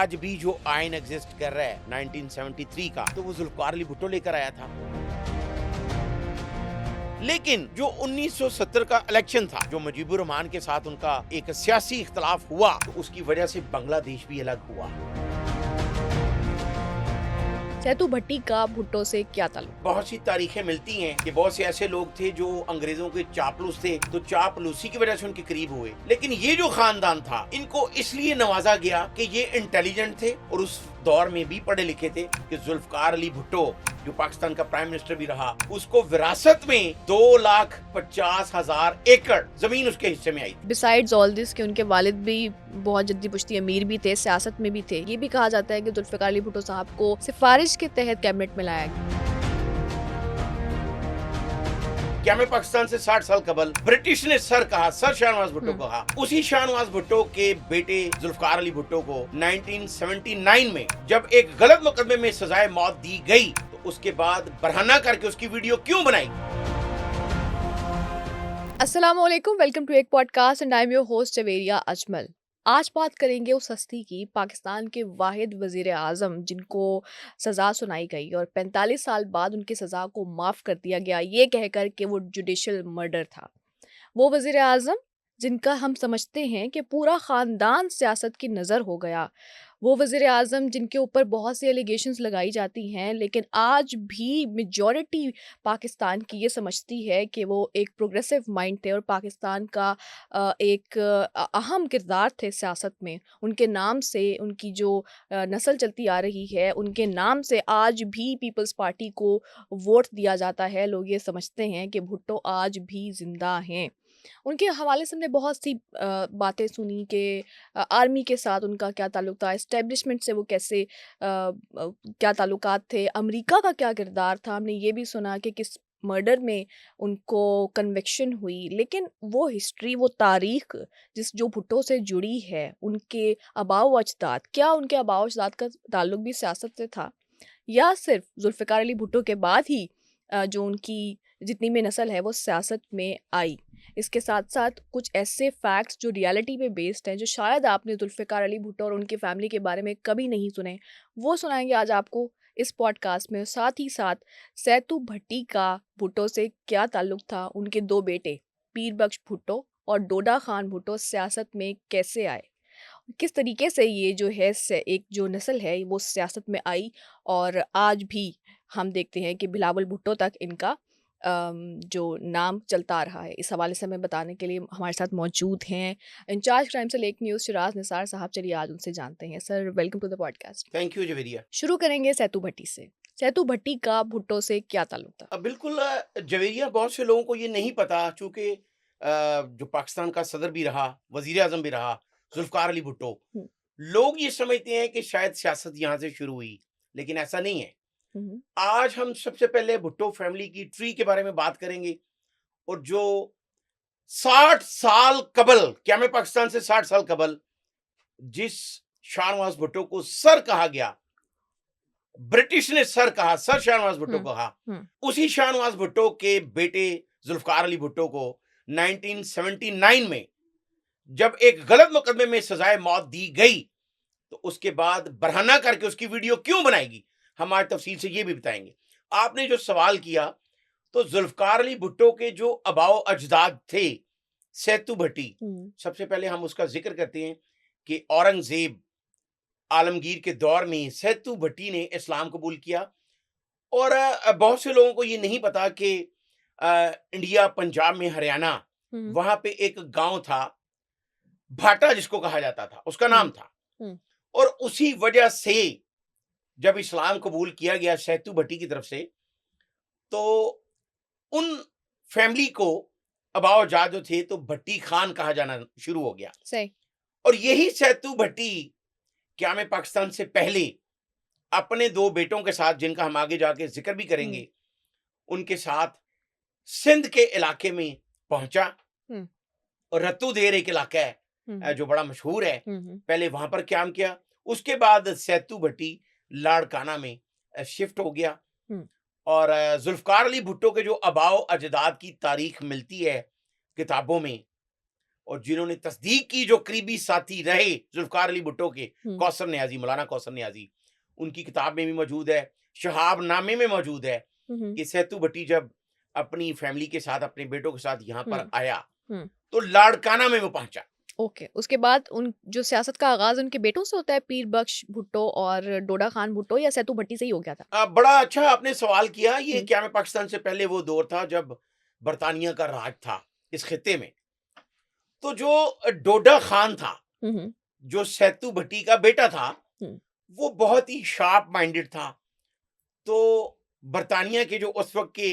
आज भी जो आइन एग्जिस्ट कर रहा है 1973 का, तो वो जुल्फकार अली भुट्टो लेकर आया था। लेकिन जो 1970 का इलेक्शन था, जो मुजीबुर रहमान के साथ उनका एक सियासी इख्तलाफ हुआ, तो उसकी वजह से बांग्लादेश भी अलग हुआ। सैतू भट्टी का भुट्टो से क्या ताल्लुक? बहुत सी तारीखें मिलती हैं कि बहुत से ऐसे लोग थे जो अंग्रेजों के चापलूस थे, तो चापलूसी की वजह से उनके करीब हुए। लेकिन ये जो खानदान था, इनको इसलिए नवाजा गया कि ये इंटेलिजेंट थे और उस दौर में भी पढ़े लिखे थे कि जुल्फकार अली भुट्टो, जो पाकिस्तान का प्राइम मिनिस्टर भी रहा, उसको विरासत में 2,50,000 एकड़ जमीन उसके हिस्से में आई। बिसाइड्स ऑल दिस कि उनके वालिद भी बहुत जद्दी पुश्ती अमीर भी थे, सियासत में भी थे। ये भी कहा जाता है कि जुल्फिकार अली भुट्टो साहब को सिफारिश के तहत कैबिनेट में लाया गया। क्या मैं पाकिस्तान से 60 साल कबल ब्रिटिश ने सर कहा, सर शाहनवाज भुट्टो को कहा। उसी शाहनवाज भुट्टो के बेटे जुल्फकार अली भुट्टो को 1979 में जब एक गलत मुकदमे में सजाए मौत दी गई, तो उसके बाद बरहना करके उसकी वीडियो क्यों बनाई? अस्सलामुअलैकुम, वेलकम टू एक podcast and I am your host Javeria Ajmal. आज बात करेंगे उस हस्ती की, पाकिस्तान के वाहिद वजीर आज़म जिनको सज़ा सुनाई गई और 45 साल बाद उनकी सज़ा को माफ़ कर दिया गया, ये कहकर कि वो जुडिशल मर्डर था। वो वज़ीर आज़म जिनका हम समझते हैं कि पूरा ख़ानदान सियासत की नज़र हो गया। वो वज़ीर आज़म जिनके ऊपर बहुत सी एलिगेशंस लगाई जाती हैं, लेकिन आज भी मेजॉरिटी पाकिस्तान की ये समझती है कि वो एक प्रोग्रेसिव माइंड थे और पाकिस्तान का एक अहम किरदार थे सियासत में। उनके नाम से उनकी जो नस्ल चलती आ रही है, उनके नाम से आज भी पीपल्स पार्टी को वोट दिया जाता है। लोग ये समझते हैं कि भुट्टो आज भी ज़िंदा हैं। उनके हवाले से हमने बहुत सी बातें सुनी कि आर्मी के साथ उनका क्या ताल्लुक था, एस्टेब्लिशमेंट से वो कैसे क्या ताल्लुकात थे, अमेरिका का क्या किरदार था। हमने ये भी सुना कि किस मर्डर में उनको कन्विक्शन हुई, लेकिन वो हिस्ट्री, वो तारीख जो भुट्टो से जुड़ी है, उनके आबाओ अजदाद, क्या उनके आबाओ अजदाद का ताल्लुक भी सियासत से था या सिर्फ जुल्फ़िकार अली भुट्टो के बाद ही जो उनकी जितनी भी नस्ल है वो सियासत में आई। इसके साथ-साथ कुछ ऐसे फैक्ट्स जो रियलिटी पे बेस्ड हैं, जो शायद आपने जुल्फ़िकार अली भुट्टो और उनकी फैमिली के बारे में कभी नहीं सुने, वो सुनाएँगे आज आपको इस पॉडकास्ट में। साथ ही साथ सैतू भट्टी का भुट्टो से क्या ताल्लुक था, उनके 2 बेटे पीर बख्श भुट्टो और डोडा खान भुट्टो सियासत में कैसे आए, किस तरीके से ये जो है एक जो नस्ल है वो सियासत में आई और आज भी हम देखते हैं कि बिलावल भुट्टो तक इनका जो नाम चलता आ रहा है। इस हवाले से हमें बताने के लिए हमारे साथ मौजूद हैं इंचार्ज क्राइम से लेक न्यूज़ शिराज निसार साहब। चलिए आज उनसे जानते हैं। Sir, welcome to the podcast. Thank you Javeria. शुरू करेंगे सैतू भट्टी से। सैतू भट्टी का भुट्टो से क्या ताल्लुक था? बिल्कुल जवेरिया, बहुत से लोगों को ये नहीं पता, चूंकि जो पाकिस्तान का सदर भी रहा, वजीर आजम भी रहा, जुल्फकार अली भुट्टो, हुँ, लोग ये समझते हैं कि शायद सियासत यहाँ से शुरू हुई, लेकिन ऐसा नहीं है। हुँ, आज हम सबसे पहले भुट्टो फैमिली की ट्री के बारे में बात करेंगे, और जो 60 साल कबल, क्या मैं पाकिस्तान से 60 साल कबल जिस शाहनवाज भुट्टो को सर कहा गया, ब्रिटिश ने सर कहा, सर शाहनवाज भुट्टो हुँ, को कहा, हुँ, उसी शाहनवाज भुट्टो के बेटे जुल्फकार अली भुट्टो को 1979 में जब एक गलत मुकदमे में सजाए मौत दी गई, तो उसके बाद बरहना करके उसकी वीडियो क्यों बनाएगी, हम आज तफसील से ये भी बताएंगे। आपने जो सवाल किया, तो जुल्फकार अली भुट्टो के जो आबाओ अजदाद थे, सैतू भट्टी, हुँ, सबसे पहले हम उसका जिक्र करते हैं कि औरंगजेब आलमगीर के दौर में सैतू भट्टी ने इस्लाम कबूल किया। और बहुत से लोगों को ये नहीं पता कि इंडिया, पंजाब में, हरियाणा, हुँ, वहां पे एक गांव था भाटा, जिसको कहा जाता था, उसका हुँ, नाम था। हुँ, और उसी वजह से जब इस्लाम कबूल किया गया सैतू भट्टी की तरफ से, तो उन फैमिली को अबाओ जाद जो थे, तो भट्टी खान कहा जाना शुरू हो गया। सही। और यही सैतू भट्टी, क्या मैं पाकिस्तान से पहले अपने 2 बेटों के साथ, जिनका हम आगे जाके जिक्र भी हुँ, करेंगे, उनके साथ सिंध के इलाके में पहुंचा। हुँ, और रत्तू देर एक इलाका है हुँ, जो बड़ा मशहूर है, हुँ, हुँ, पहले वहां पर क्याम किया। उसके बाद सैतू भट्टी लाड़काना में शिफ्ट हो गया। हुँ, और जुल्फकार अली भुट्टो के जो आबाओ अजदाद की तारीख मिलती है किताबों में, और जिन्होंने तस्दीक की, जो करीबी साथी रहे जुल्फकार अली भुट्टो के, हम्म, कौसर नियाजी, मौलाना कौसर नियाजी, उनकी किताब में भी मौजूद है, शहाब नामे में मौजूद है हम्म, कि सेतु भट्टी जब अपनी फैमिली के साथ, अपने बेटों के साथ यहाँ पर हम्म, आया हम्म, तो लाड़काना में वो पहुंचा। ओके। उसके बाद उन जो सियासत का आगाज उनके बेटों से होता है, पीर बख्श भुट्टो और डोडा खान भुट्टो, या सैतु भट्टी से ही हो गया था? बड़ा अच्छा आपने सवाल किया। ये हम्म, क्या मैं पाकिस्तान से पहले वो दौर था जब बरतानिया का राज था इस खित्ते में। तो जो डोडा खान था, हम्म, जो सैतु भट्टी का बेटा था, हम्म, वो बहुत ही शार्प माइंडेड था। तो बरतानिया के जो उस वक्त के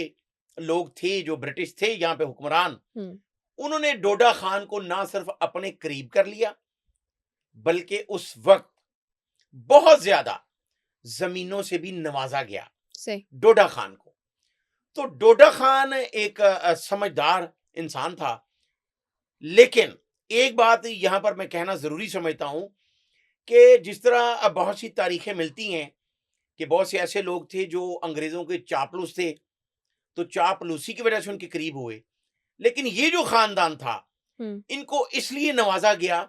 लोग थे, जो ब्रिटिश थे यहाँ पे हुक्मरान, हम्म, उन्होंने डोडा खान को ना सिर्फ अपने करीब कर लिया, बल्कि उस वक्त बहुत ज्यादा जमीनों से भी नवाजा गया सही। डोडा खान को। तो डोडा खान एक समझदार इंसान था। लेकिन एक बात यहां पर मैं कहना जरूरी समझता हूं कि जिस तरह बहुत सी तारीखें मिलती हैं कि बहुत से ऐसे लोग थे जो अंग्रेजों के चापलूस थे, तो चापलूसी की वजह से उनके करीब हुए। लेकिन ये जो खानदान था, हम्म, इनको इसलिए नवाजा गया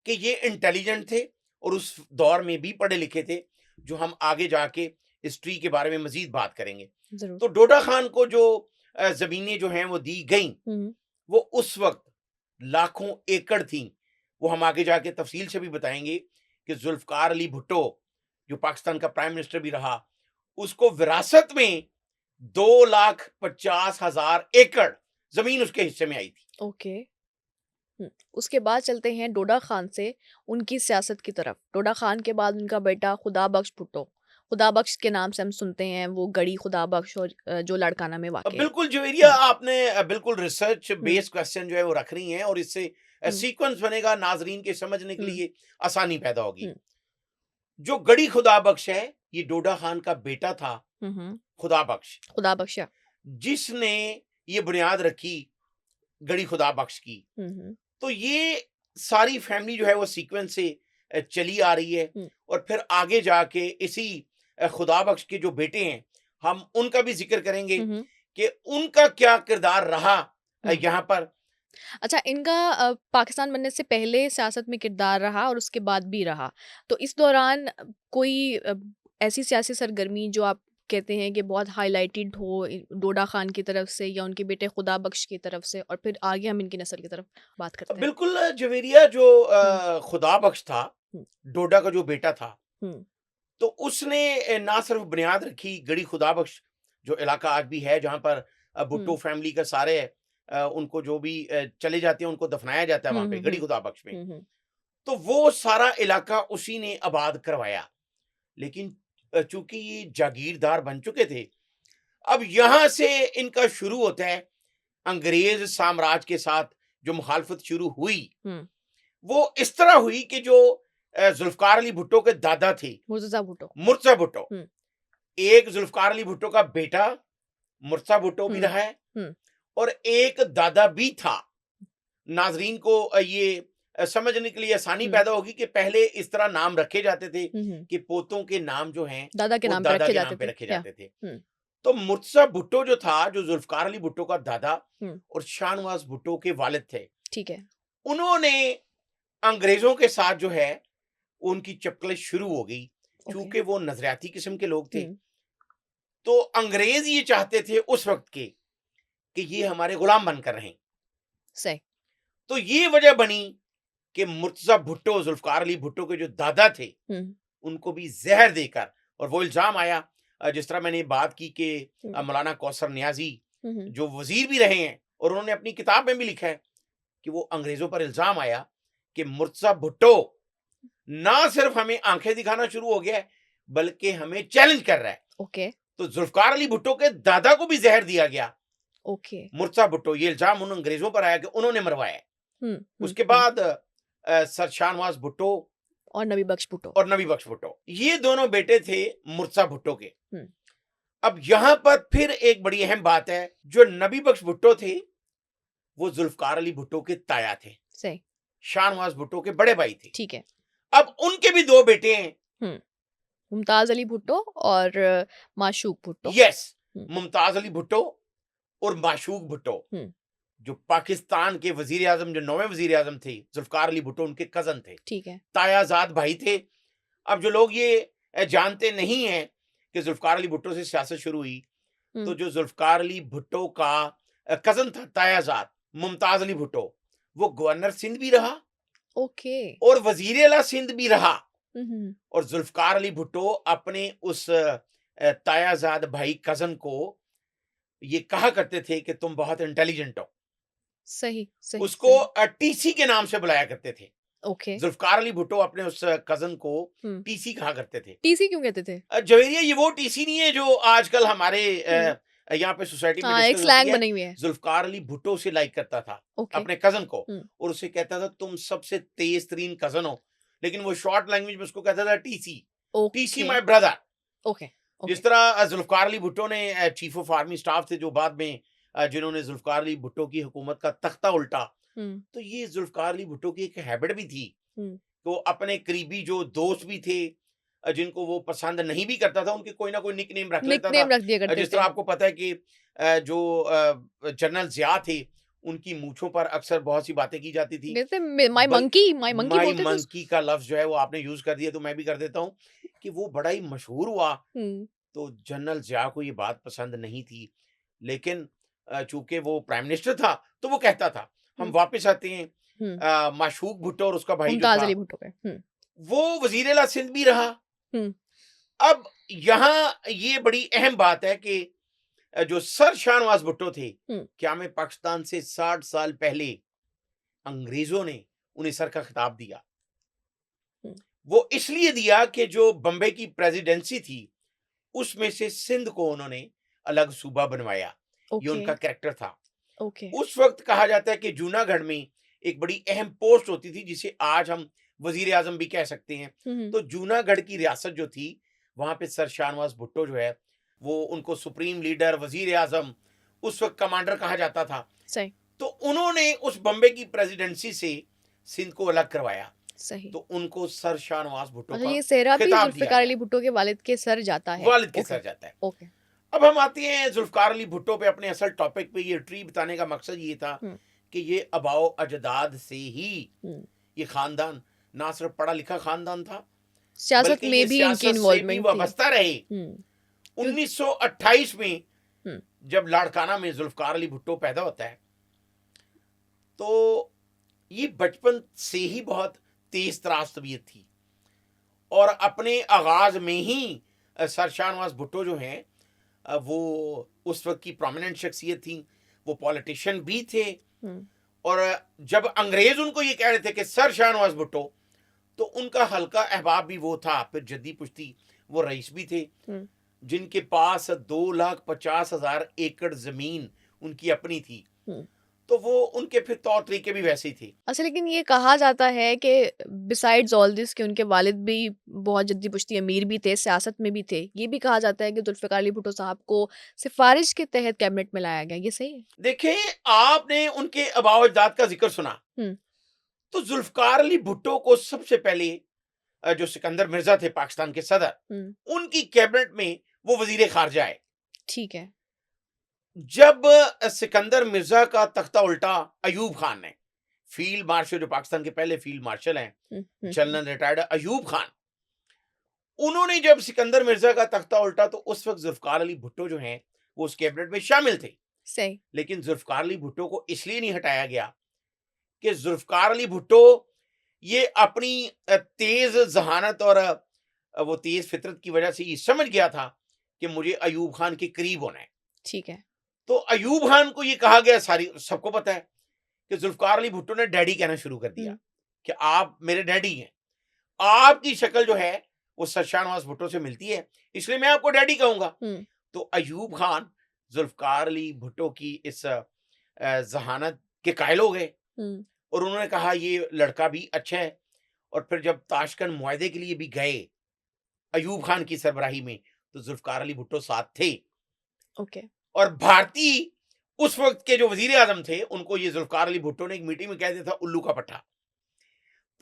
कि ये इंटेलिजेंट थे और उस दौर में भी पढ़े लिखे थे, जो हम आगे जाके हिस्ट्री के बारे में मजीद बात करेंगे। जरूर। तो डोडा खान को जो जमीनें जो हैं वो दी गई, हम्म, वो उस वक्त लाखों एकड़ थी। वो हम आगे जाके तफसील से भी बताएंगे कि जुल्फकार अली भुट्टो, जो पाकिस्तान का प्राइम मिनिस्टर भी रहा, उसको विरासत में 2,50,000 एकड़ जमीन उसके हिस्से में आई थी। ओके। उसके बाद चलते हैं डोडा खान से उनकी सियासत की तरफ। डोडा खान के बाद उनका बेटा खुदा बख्श भुट्टो, खुदा बख्श के नाम से हम सुनते हैं, वो गढ़ी खुदा बख्श, और जो लाड़काना में वाक़ है। बिल्कुल जवेरिया, हुँ, आपने बिल्कुल रिसर्च हुँ, बेस्ड क्वेश्चन जो है वो रख रही हैं, और इससे हुँ, सीक्वेंस बनेगा, नाजरीन के समझने के हुँ, लिए आसानी पैदा होगी। हुँ, जो गढ़ी खुदा बख्श है, ये डोडा खान का बेटा था, हुँ, हुँ, खुदा बख्श, खुदा बख्शा। जिसने ये बुनियाद रखी गढ़ी खुदा बख्श की। हुँ, हुँ, तो ये सारी फैमिली जो है वो सीक्वेंस से चली आ रही है। हुँ, और फिर आगे जाके इसी खुदा बख्श के जो बेटे हैं, हम उनका भी जिक्र करेंगे हुँ, हुँ, कि उनका क्या किरदार रहा हुँ। यहाँ पर। अच्छा, इनका पाकिस्तान बनने से पहले सियासत में किरदार रहा और उसके बाद भी रहा। तो इस दौरान कोई ऐसी सियासी सरगर्मी जो आप कहते हैं कि बहुत हाइलाइटेड हो डोडा खान की तरफ से या उनके बेटे खुदा बख्श की तरफ से, और फिर आगे हम इनकी नस्ल की तरफ बात करते हैं? बिल्कुल जवेरिया, जो हुँ, खुदा बख्श था, हुँ, डोडा का जो बेटा था, हुँ, तो उसने ना सिर्फ बुनियाद रखी गढ़ी खुदा बख्श, जो इलाका आज भी है जहाँ पर हुँ, भुट्टो फैमिली का सारे उनको जो भी चले जाते हैं उनको दफनाया जाता है हुँ, वहाँ पे हुँ, गढ़ी हुँ, खुदा बख्श में। हुँ, हुँ, तो वो सारा इलाका उसी ने आबाद करवाया। लेकिन चूंकि ये जागीरदार बन चुके थे, अब यहाँ से इनका शुरू होता है अंग्रेज साम्राज्य के साथ जो मुखालफत शुरू हुई। हुँ, वो इस तरह हुई कि जो जुल्फकार अली भुट्टो के दादा थे, मुर्तज़ा भुट्टो। मुर्तज़ा भुट्टो, हुँ, एक जुल्फकार अली भुट्टो का बेटा मुर्तज़ा भुट्टो भी हुँ, रहा है, हुँ, और एक दादा भी था। नाजरीन को ये समझने के लिए आसानी हुँ, पैदा होगी कि पहले इस तरह नाम रखे जाते थे हुँ, हुँ। कि पोतों के नाम जो हैं दादा के वो नाम पे दादा रखे के जाते नाम पे थे, रखे या? जाते थे। हुँ, तो मुर्तज़ा भुट्टो जो था, जो जुल्फकार अली भुट्टो का दादा हुँ, और शाहनवाज भुट्टो के वालिद थे, ठीक है। उन्होंने अंग्रेजों के साथ जो है उनकी चपकले शुरू हो गई। ओके। चूंकि वो नजरियाती किस्म के लोग थे, हुँ, तो अंग्रेज ये चाहते थे उस वक्त के कि ये हमारे गुलाम बनकर रहें। सही। तो ये वजह बनी कि मुर्तज़ा भुट्टो, जुल्फकार अली भुट्टो के जो दादा थे, हुँ, उनको भी जहर देकर, और वो इल्ज़ाम आया, जिस तरह मैंने बात की कि हुँ, मौलाना कौसर नियाज़ी हुँ, हुँ, जो वज़ीर भी रहे हैं, और उन्होंने अपनी किताब में भी लिखा है कि वो अंग्रेज़ों पर इल्ज़ाम आया कि मुर्तज़ा भुट्टो ना सिर्फ हमें आंखें दिखाना शुरू हो गया है, बल्कि हमें चैलेंज कर रहा है। ओके, तो जुल्फकार अली भुट्टो के दादा को भी जहर दिया गया। ओके। मुर्तज़ा भुट्टो, ये इल्ज़ाम उन अंग्रेज़ों पर आया कि उन्होंने मरवाया है। हुँ, हुँ, उसके हुँ। बाद सर शाहनवाज भुट्टो और नबी बख्श भुट्टो। और नबी बख्श भुट्टो, ये दोनों बेटे थे मुर्तज़ा भुट्टो के। हुँ, अब यहाँ पर फिर एक बड़ी अहम बात है, जो नबी बख्श भुट्टो थे, वो जुल्फकार अली भुट्टो के ताया थे, सही, शाहनवाज भुट्टो के बड़े भाई थे। ठीक है। अब उनके भी दो बेटे हैं। हुँ, मुमताज़ अली भुट्टो और माशूक भुट्टो। यस, हुँ, मुमताज अली भुट्टो और माशूक भुट्टो, हुँ, जो पाकिस्तान के वजीर आजम, जो नौवें वजीर आजम थे जुल्फकार अली भुट्टो, उनके कजन थे, ठीक है। तायाजाद भाई थे। अब जो लोग ये जानते नहीं हैं कि जुल्फकार अली भुट्टो से सियासत शुरू हुई, तो हुँ, जो जुल्फकार अली भुट्टो का कजन था तायाजाद, मुमताज अली भुट्टो, वो गवर्नर सिंध भी रहा ओके। और वजीर आला सिंध भी रहा। हुँ, हुँ, और जुल्फकार अली भुट्टो अपने उस तायाजाद भाई कजन को ये कहा करते थे कि तुम बहुत इंटेलिजेंट हो। सही, सही, उसको सही। टीसी के नाम से बुलाया करते थे। ओके। जुल्फकार अली भुट्टो अपने उस कजन को हुँ, टीसी कहा करते थे। टीसी क्यों कहते थे? जवेरिया, ये वो टीसी नहीं है जो आजकल हमारे हुँ, यहाँ पे सोसाइटी में हाँ, एक डिस्कस होती स्लैंग है। बनी हुई है। जुल्फकार अली भुट्टो से लाइक करता था ओके। अपने कजन को, हुँ, और उसे कहता था तुम सबसे तेज तरीन कजन हो, लेकिन वो शॉर्ट लैंग्वेज में उसको कहता था TC, TC okay, my brother. Okay, जिस ओके। तरह जुल्फकार अली भुट्टो ने चीफ ऑफ आर्मी स्टाफ थे जो बाद में जिन्होंने जुल्फकार अली भुट्टो की हुकूमत का तख्ता उल्टा, हुँ, तो ये जुल्फकार अली भुट्टो की एक हैबिट भी थी। हुँ। तो अपने करीबी जो दोस्त भी थे, जिनको वो पसंद नहीं भी करता था, उनके कोई ना कोई निकनेम रख लेता था। निकनेम रख दिया करते जिस थे। तरह आपको पता है कि जो जनरल ज़िया थे, उनकी मूँछों पर अक्सर बहुत सी बातें की जाती थी। कहते बल माय मंकी माई बोलते थे उसको। मंकी का लफ्ज़ जो है वो आपने यूज़ कर दिया, तो मैं भी कर देता हूँ कि वो बड़ा ही मशहूर हुआ। हुँ, तो जनरल ज़िया को ये बात पसंद नहीं थी, लेकिन चूँकि वो प्राइम मिनिस्टर था, तो वो कहता था। हम हुँ, वापस आते हैं हुँ। माशूक भुट्टो और उसका भाई जो मुमताज़ था, अली भुट्टो पे। हुँ, वो वज़ीर आला सिंध भी रहा। हुँ, अब यहाँ ये बड़ी अहम बात है कि जो सर शाहनवाज़ भुट्टो थे, हुँ, क्या में पाकिस्तान से 60 साल पहले अंग्रेज़ों ने उन्हें सर का खिताब दिया। हुँ। वो इसलिए दिया कि जो बम्बई की प्रेसिडेंसी थी, उसमें से सिंध को उन्होंने अलग सूबा बनवाया। ये ओके, उनका कैरेक्टर था। ओके। उस वक़्त कहा जाता है कि जूनागढ़ में एक बड़ी अहम पोस्ट होती थी, जिसे आज हम वज़ीर-ए-आज़म भी कह सकते हैं। हुँ, हुँ। तो जूनागढ़ की रियासत जो थी, वहाँ पे सर शाहनवाज़ भुट्टो जो है, वो उनको सुप्रीम लीडर, वज़ीर-ए-आज़म, उस वक़्त कमांडर कहा जाता था। सही, तो उन्होंने उस बम्बई की प्रेसिडेंसी से सिंध को अलग करवाया, सही। तो उनको सर शाहनवाज़ भुट्टो अच्छा का ये सेहरा भी खिताब दिया ज़ुल्फ़िकार गया। अली भुट्टो के वालिद के सर जाता है। वालिद के ओके, सर जाता है। ओके। अब हम आते हैं ज़ुल्फ़िकार अली भुट्टो पे, अपने असल टॉपिक पे। ये ट्री बताने का मकसद ये था हुँ, कि ये आबाओ अजदाद से ही हुँ। ये ख़ानदान ना सिर्फ पढ़ा लिखा ख़ानदान था, सियासत बल्कि में ये भी इनकी सियासत से भी इन्वॉल्वमेंट थी। वाबस्ता रहे। हुँ, क्यों 1928 में हुँ, जब लाड़काना में ज़ुल्फ़िकार अली भुट्टो पैदा होता है, तो ये बचपन से ही बहुत तेज़ तराज तबीयत थी, और अपने आगाज़ में ही सर शाहनवाज़ भुट्टो जो हैं, वो उस वक़्त की प्रोमिनेंट शख्सियत थी, वो पॉलिटिशियन भी थे। हुँ, और जब अंग्रेज़ उनको ये कह रहे थे कि सर शाहनवाज़ भुट्टो, तो उनका हल्का अहबाब भी वो था। फिर जद्दी पुश्ती वो रईस भी थे, हुँ, जिनके पास 2,50,000 एकड़ ज़मीन उनकी अपनी थी। हुँ। तो वो उनके फिर तौर तरीके भी वैसे ही थे। अच्छा लेकिन ये कहा जाता है कि बिसाइड्स ऑल दिस कि उनके वालिद भी बहुत जद्दी पुश्ती अमीर भी थे, सियासत में भी थे। ये भी कहा जाता है कि ज़ुल्फ़िकार अली भुट्टो साहब को सिफ़ारिश के तहत कैबिनेट में लाया गया। ये सही है? देखें, आपने उनके आबाओ-अजदाद का ज़िक्र सुना, हुँ, तो ज़ुल्फ़िकार अली भुट्टो को सबसे पहले जो सिकंदर मिर्ज़ा थे पाकिस्तान के सदर, हुँ। उनकी कैबिनेट में वो वज़ीर ख़ारिजा आए। ठीक है। जब सिकंदर मिर्जा का तख्ता उल्टा अयूब खान ने, फील्ड मार्शल जो पाकिस्तान के पहले फील्ड मार्शल हैं, हुँ, हुँ, हुँ। जनरल रिटायर्ड अयूब खान, उन्होंने जब सिकंदर मिर्जा का तख्ता उल्टा, तो उस वक्त जुल्फकार अली भुट्टो जो हैं, वो उस कैबिनेट में शामिल थे। सही। लेकिन जुल्फकार अली भुट्टो को इसलिए नहीं हटाया गया कि जुल्फकार अली भुट्टो ये अपनी तेज जहानत और वो तेज फितरत की वजह से ये समझ गया था कि मुझे अयूब खान के करीब होना है। ठीक है। तो अयूब खान को ये कहा गया, सारी सबको पता है कि जुल्फकार अली भुट्टो ने डैडी कहना शुरू कर दिया हुँ, कि आप मेरे डैडी हैं, आपकी शक्ल जो है वो सर शाहनवाज भुट्टो से मिलती है, इसलिए मैं आपको डैडी कहूंगा। हुँ, तो अयूब खान जुल्फकार अली भुट्टो की इस जहानत के कायल हो गए, हुँ। और उन्होंने कहा ये लड़का भी अच्छा है। और फिर जब ताशकंद मुआहदे के लिए भी गए अयूब खान की सरबराही में, तो जुल्फकार अली भुट्टो साथ थे। ओके। और भारतीय उस वक्त के जो वजीर आजम थे, उनको ये जुल्फकार अली भुट्टो ने एक मीटिंग में कह दिया था उल्लू का पट्टा।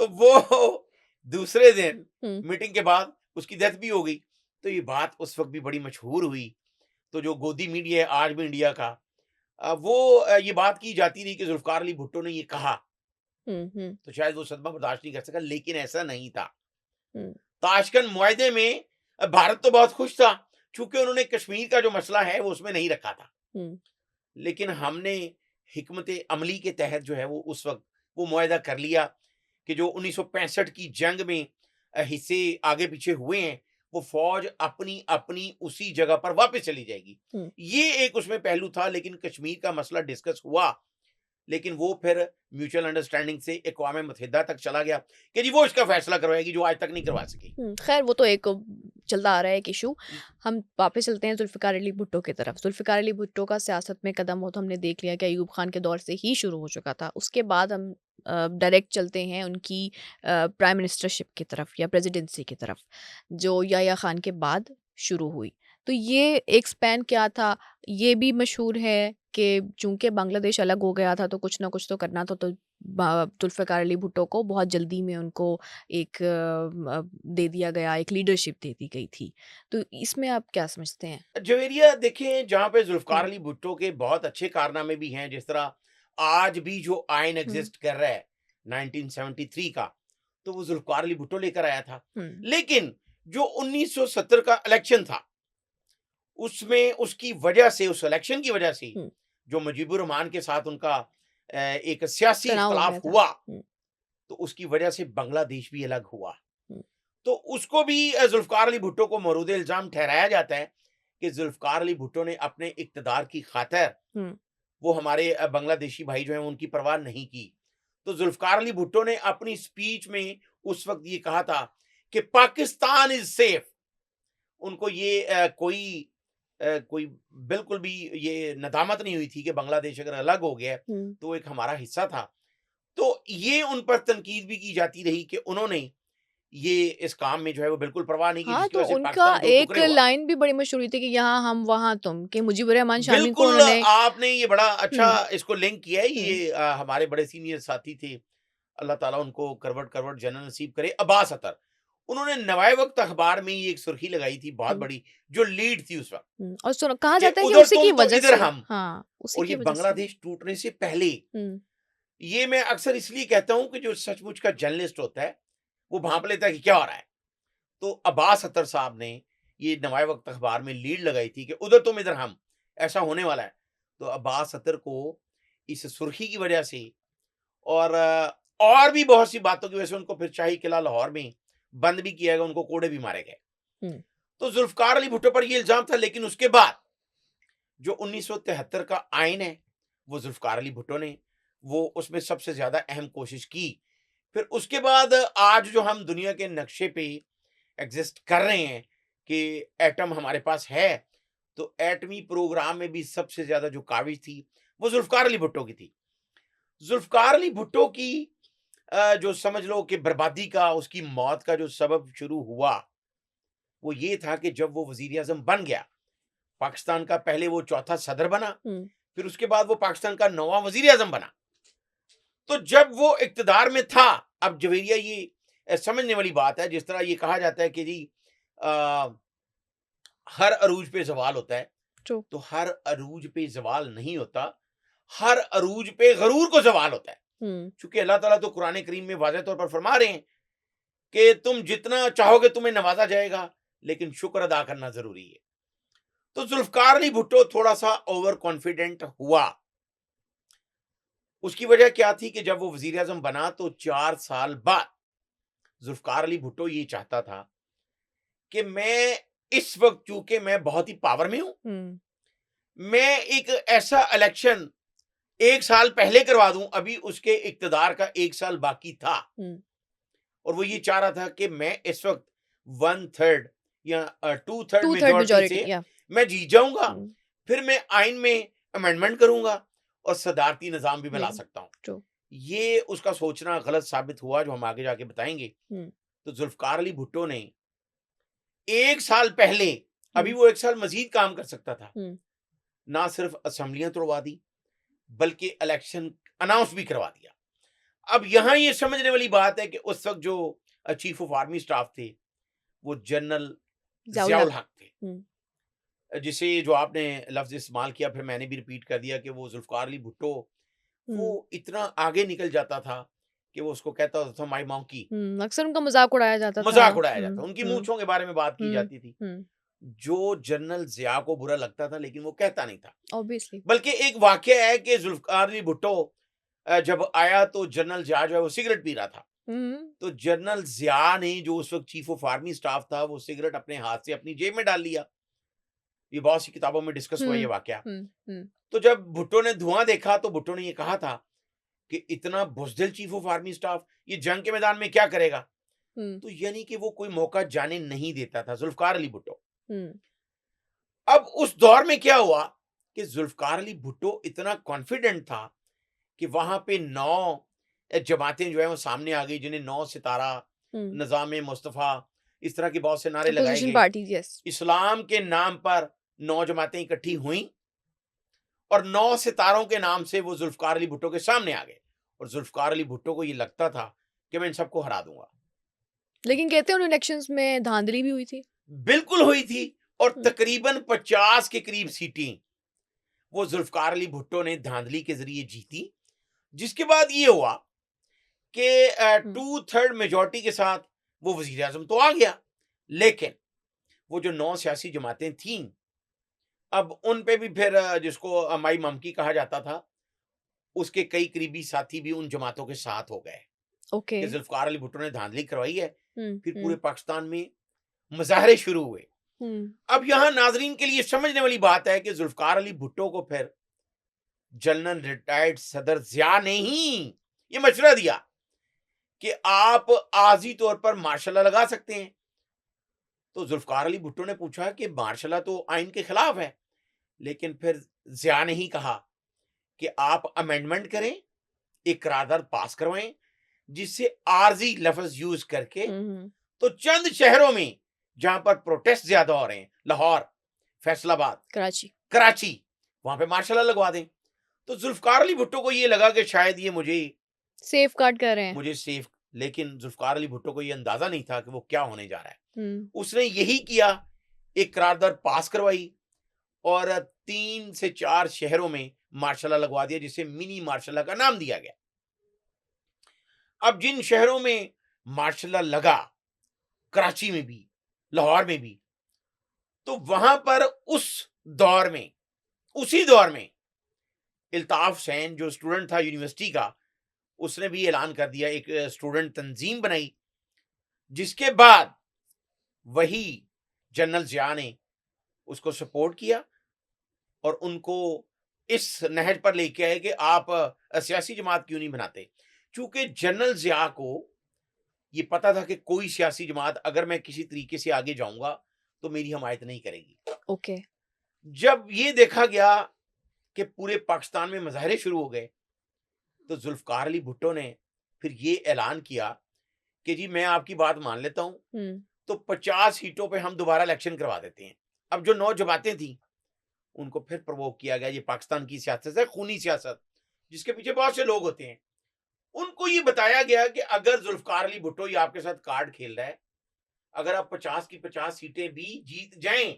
तो वो दूसरे दिन हुँ, मीटिंग के बाद उसकी डेथ भी हो गई। तो ये बात उस वक्त भी बड़ी मशहूर हुई। तो जो गोदी मीडिया है आज भी इंडिया का, ये बात की जाती रही कि जुल्फकार अली भुट्टो ने ये कहा, तो शायद वो सदमा बर्दाश्त नहीं कर सका, लेकिन ऐसा नहीं था। हुँ, ताशकंद मुआहदे में भारत तो बहुत खुश था, चूंकि उन्होंने कश्मीर का जो मसला है वो उसमें नहीं रखा था, हुँ, लेकिन हमने हिकमत अमली के तहत जो है वो उस वक्त वो मुआहदा कर लिया कि जो 1965 की जंग में हिस्से आगे पीछे हुए हैं, वो फौज अपनी अपनी उसी जगह पर वापस चली जाएगी। हुँ, ये एक उसमें पहलू था, लेकिन कश्मीर का मसला डिस्कस हुआ, लेकिन वो फिर म्यूचुअल अंडरस्टैंडिंग से अक़वाम मुत्तहिदा तक चला गया कि जी वो इसका फैसला करवाएगी, जो आज तक नहीं करवा सकी। खैर वो तो एक चलता आ रहा है एक इशू। हम वापस चलते हैं ज़ुल्फ़िकार अली भुट्टो की तरफ। ज़ुल्फ़िकार अली भुट्टो का सियासत में कदम वो तो हमने देख लिया कि अयूब खान के दौर से ही शुरू हो चुका था। उसके बाद हम डायरेक्ट चलते हैं उनकी प्राइम मिनिस्टरशिप की तरफ या प्रेसिडेंसी की तरफ, जो याह्या खान के बाद शुरू हुई। तो ये एक स्पैन क्या था, ये भी मशहूर है कि चूँकि बांग्लादेश अलग हो गया था तो कुछ ना कुछ तो करना था, तो ज़ुल्फ़िकार अली भुट्टो को बहुत जल्दी में उनको एक दे दिया गया, एक लीडरशिप दे दी गई थी। तो इसमें आप क्या समझते हैं? जवेरिया देखें, जहाँ पे जुल्फकार हुँ, अली भुट्टो के बहुत अच्छे कारनामे भी हैं, जिस तरह आज भी जो आयन हुँ, एग्जिस्ट कर रहा है 1973 का, तो वो जुल्फकार अली भुट्टो लेकर आया था। हुँ, लेकिन जो 1970 का इलेक्शन था, उसमें उसकी वजह से, उस इलेक्शन की वजह से हुँ, जो मुजीबुर रहमान के साथ उनका एक सियासी तनाव हो गया इख्तलाफ था। हुआ, हुँ, तो उसकी वजह से बांग्लादेश भी अलग हुआ। हुँ, तो उसको भी जुल्फकार अली भुट्टो को मरूद इल्जाम ठहराया जाता है कि जुल्फकार अली भुट्टो ने अपने इक्तदार की खातिर हुँ, वो हमारे बांग्लादेशी भाई जो हैं उनकी परवाह नहीं की। तो जुल्फकार अली भुट्टो ने अपनी स्पीच में उस वक्त ये कहा था कि पाकिस्तान इज सेफ। उनको ये कोई बिल्कुल भी ये नदामत नहीं हुई थी कि बांग्लादेश अगर अलग हो गया है, हुँ। तो एक हमारा हिस्सा था। तो ये उन पर तनकीद भी की जाती रही कि उन्होंने ये इस काम में जो है वो बिल्कुल परवाह नहीं की, हाँ, जिसकी तो वजह से उनका पाकिस्तान 2 एक टुकड़े हुआ। लाइन भी बड़ी मशहूर हुई थी कि यहाँ हम वहाँ तुम, कि मुजीबुर रहमान शामी को बिल्कुल, उन्होंने आपने ये बड़ा अच्छा हुँ, इसको लिंक किया है। हुँ, ये हमारे बड़े सीनियर साथी थे, अल्लाह ताला उनको करवट करवट जन्नत नसीब करे, अब्बास अतर। उन्होंने नवाए वक्त अखबार में ये एक सुर्खी लगाई थी बहुत हुँ, बड़ी, जो लीड थी उस वक्त, और सुनो कहा कि जाता है कि उधर उसी की तुम तो वजह इधर से हम। हाँ, उसी और ये की वजह से बांग्लादेश टूटने से पहले, हुँ, ये मैं अक्सर इसलिए कहता हूं कि जो सचमुच का जर्नलिस्ट होता है वो भांप लेता है कि क्या हो रहा है। तो अब्बास अतर साहब ने ये नवाए वक्त अखबार में लीड लगाई थी कि उधर तुम इधर हम, ऐसा होने वाला है। तो अब्बास अतर को इस सुर्खी की वजह से और और भी बहुत सी बातों की वजह से उनको फिर शाही किला लाहौर में बंद भी किया गया, उनको कोड़े भी मारे गए। हुँ, तो जुल्फकार अली भुट्टो पर यह इल्जाम था, लेकिन उसके बाद जो 1973 का आइन है, वो जुल्फकार अली भुट्टो ने वो उसमें सबसे ज्यादा अहम कोशिश की। फिर उसके बाद आज जो हम दुनिया के नक्शे पे एग्जिस्ट कर रहे हैं कि एटम हमारे पास है, तो एटमी प्रोग्राम में भी सबसे ज्यादा जो काविश थी वो जुल्फकार अली भुट्टो की थी। जुल्फकार अली भुट्टो की जो समझ लो कि बर्बादी का, उसकी मौत का जो सबब शुरू हुआ, वो ये था कि जब वो वजीर आजम बन गया पाकिस्तान का, पहले वो चौथा सदर बना, हुँ, फिर उसके बाद वो पाकिस्तान का 9वां वजीर आजम बना। तो जब वो इक्तदार में था, अब जवेरिया ये समझने वाली बात है, जिस तरह ये कहा जाता है कि जी अ, हर अरूज पे जवाल होता है, ट्रू, तो हर अरूज पे जवाल नहीं होता, हर अरूज पे गरूर को जवाल होता है। हुँ, क्योंकि अल्लाह ताला तो कुरान करीम में वाज़ेह तौर पर फरमा रहे हैं कि तुम जितना चाहोगे तुम्हें नवाजा जाएगा, लेकिन शुक्र अदा करना जरूरी है। तो जुल्फकार अली भुट्टो थोड़ा सा ओवर कॉन्फिडेंट हुआ। उसकी वजह क्या थी कि जब वो वजीर आजम बना तो 4 साल बाद जुल्फकार अली भुट्टो ये चाहता था कि मैं इस वक्त, चूंकि मैं बहुत ही पावर में हूं, हुँ, मैं एक ऐसा इलेक्शन 1 साल पहले करवा दूं। अभी उसके इक्तदार का 1 साल बाकी था, हुँ, और वो ये चाह रहा था कि मैं इस वक्त 1/3 या 2/3 टू थर्ड मेजोरिटी मेजॉरिटी से या मैं जीत जाऊंगा। हुँ, फिर मैं आइन में अमेंडमेंट करूंगा और सदारती निजाम भी मैं ला नहीं, सकता हूं। ट्रू, ये उसका सोचना गलत साबित हुआ, जो हम आगे जाके बताएंगे। हुँ, तो जुल्फकार अली भुट्टो ने 1 साल पहले, अभी हुँ, वो 1 साल मजीद काम कर सकता था, हुँ, ना सिर्फ असेंबलियां तोड़वा दी, बल्कि इलेक्शन अनाउंस भी करवा दिया। अब यहां ये समझने वाली बात है कि उस वक्त जो चीफ ऑफ आर्मी स्टाफ थे, वो जनरल ज़ियाउल जियाउल हक, हक थे। हुँ, जिसे जो आपने लफ्ज इस्तेमाल किया फिर मैंने भी रिपीट कर दिया कि वो जुल्फकार अली भुट्टो वो हुँ, इतना आगे निकल जाता था कि वो उसको कहता होता था माई मॉन्की, अक्सर उनका मज़ाक उड़ाया जाता था। मजाक उड़ाया जाता, उनकी हुँ, मूंछों के बारे में बात की हुँ, जाती थी, हुँ, जो जनरल जिया को बुरा लगता था लेकिन वो कहता नहीं था। ऑब्वियसली। बल्कि एक वाकया है कि जुल्फकार अली भुट्टो जब आया तो जनरल जिया जो है वो सिगरेट पी रहा था। हुँ, तो जनरल जिया ने जो उस वक्त चीफ ऑफ आर्मी स्टाफ था वो सिगरेट अपने हाथ से अपनी जेब में डाल लिया। ये बहुत सी किताबों में डिस्कस हुआ ये हुँ, वाकया। हुँ, हुँ, तो जब भुट्टो ने धुआं देखा तो भुट्टो ने ये कहा था कि इतना बुज़दिल चीफ ऑफ आर्मी स्टाफ ये जंग के मैदान में क्या करेगा? हुँ, तो यानी कि वो कोई मौका जाने नहीं देता था जुल्फ़कार अली भुट्टो। हुँ, अब उस दौर में क्या हुआ कि जुल्फ़कार अली भुट्टो इतना कॉन्फिडेंट था कि वहाँ पे 9 जमातें जो हैं वो सामने आ गई जिन्हें 9 सितारा, हुँ, निज़ाम मुस्तफ़ा इस तरह के बहुत से नारे लगाए अपोज़िशन गए। Parties, yes. इस्लाम के नाम पर 9 जमातें इकट्ठी हुईं और 9 सितारों के नाम से वो जुल्फ़कार अली भुट्टो के सामने आ गए और जुल्फ़कार अली भुट्टो को ये लगता था कि मैं इन सबको हरा दूँगा। लेकिन कहते हैं उन इलेक्शंस में धांधली भी हुई थी। बिल्कुल हुई थी और हुँ, तकरीबन 50 के करीब सीटें वो जुल्फ़कार अली भुट्टो ने धांधली के ज़रिए जीती, जिसके बाद ये हुआ कि हुँ, 2/3 मेजॉरिटी के साथ वो वज़ीर-ए-आज़म तो आ गया, लेकिन वो जो 9 सियासी जमातें थीं, अब उन पे भी फिर जिसको माई ममकी कहा जाता था, उसके कई करीबी साथी भी उन जमातों के साथ हो गए ओके। कि जुल्फ़कार अली भुट्टो ने धांधली करवाई है। हुँ, फिर पूरे हुँ, पाकिस्तान में मुज़ाहरे शुरू हुए। हुँ, अब यहाँ नाज़रीन के लिए समझने वाली बात है कि जुल्फ़कार अली भुट्टो को फिर जनरल रिटायर्ड सदर ज़िया ने ही ये मशवरा दिया कि आप आर्ज़ी तौर पर मार्शल लॉ लगा सकते हैं। तो जुल्फ़कार अली भुट्टो ने पूछा कि मार्शल लॉ तो आइन के खिलाफ है, लेकिन फिर ज़िया ने ही कहा कि आप अमेंडमेंट करें, एक करारदाद पास करवाएं, जिससे आर्ज़ी लफ्ज़ यूज़ करके हुँ, हुँ, तो चंद शहरों में जहां पर प्रोटेस्ट ज्यादा हो रहे हैं, लाहौर, फैसलाबाद, कराची। कराची, वहां पे मार्शल लॉ लगवा दें। तो जुल्फकार अली भुट्टो को ये लगा कि शायद ये मुझे सेफगार्ड कर रहे हैं। मुझे सेफ, लेकिन जुल्फकार अली भुट्टो को ये अंदाजा नहीं था कि वो क्या होने जा रहा है। हुँ, उसने यही किया, एक करारदाद पास करवाई और 3 से 4 शहरों में मार्शल लॉ लगवा दिया, जिसे मिनी मार्शल लॉ का नाम दिया गया। अब जिन शहरों में मार्शल लॉ लगा, कराची में भी, लाहौर में भी, तो वहां पर उस दौर में, उसी दौर में इल्ताफ हुसैन जो स्टूडेंट था यूनिवर्सिटी का, उसने भी ऐलान कर दिया, एक स्टूडेंट तंजीम बनाई, जिसके बाद वही जनरल जिया ने उसको सपोर्ट किया और उनको इस नहज पर लेके आए कि आप सियासी जमात क्यों नहीं बनाते। चूंकि जनरल जिया को ये पता था कि कोई सियासी जमात अगर मैं किसी तरीके से आगे जाऊंगा तो मेरी हमायत नहीं करेगी। ओके। जब ये देखा गया कि पूरे पाकिस्तान में मुजाहरे शुरू हो गए, तो जुल्फकार अली भुट्टो ने फिर ये ऐलान किया कि जी मैं आपकी बात मान लेता हूं, हुँ, तो 50 सीटों पे हम दोबारा इलेक्शन करवा देते हैं। अब जो 9 जमातें थी उनको फिर प्रवोक किया गया। ये पाकिस्तान की सियासत है, खूनी सियासत, जिसके पीछे बहुत से लोग होते हैं। उनको ये बताया गया कि अगर जुल्फकार अली भुट्टो ये आपके साथ कार्ड खेल रहा है, अगर आप 50 की 50 सीटें भी जीत जाएं,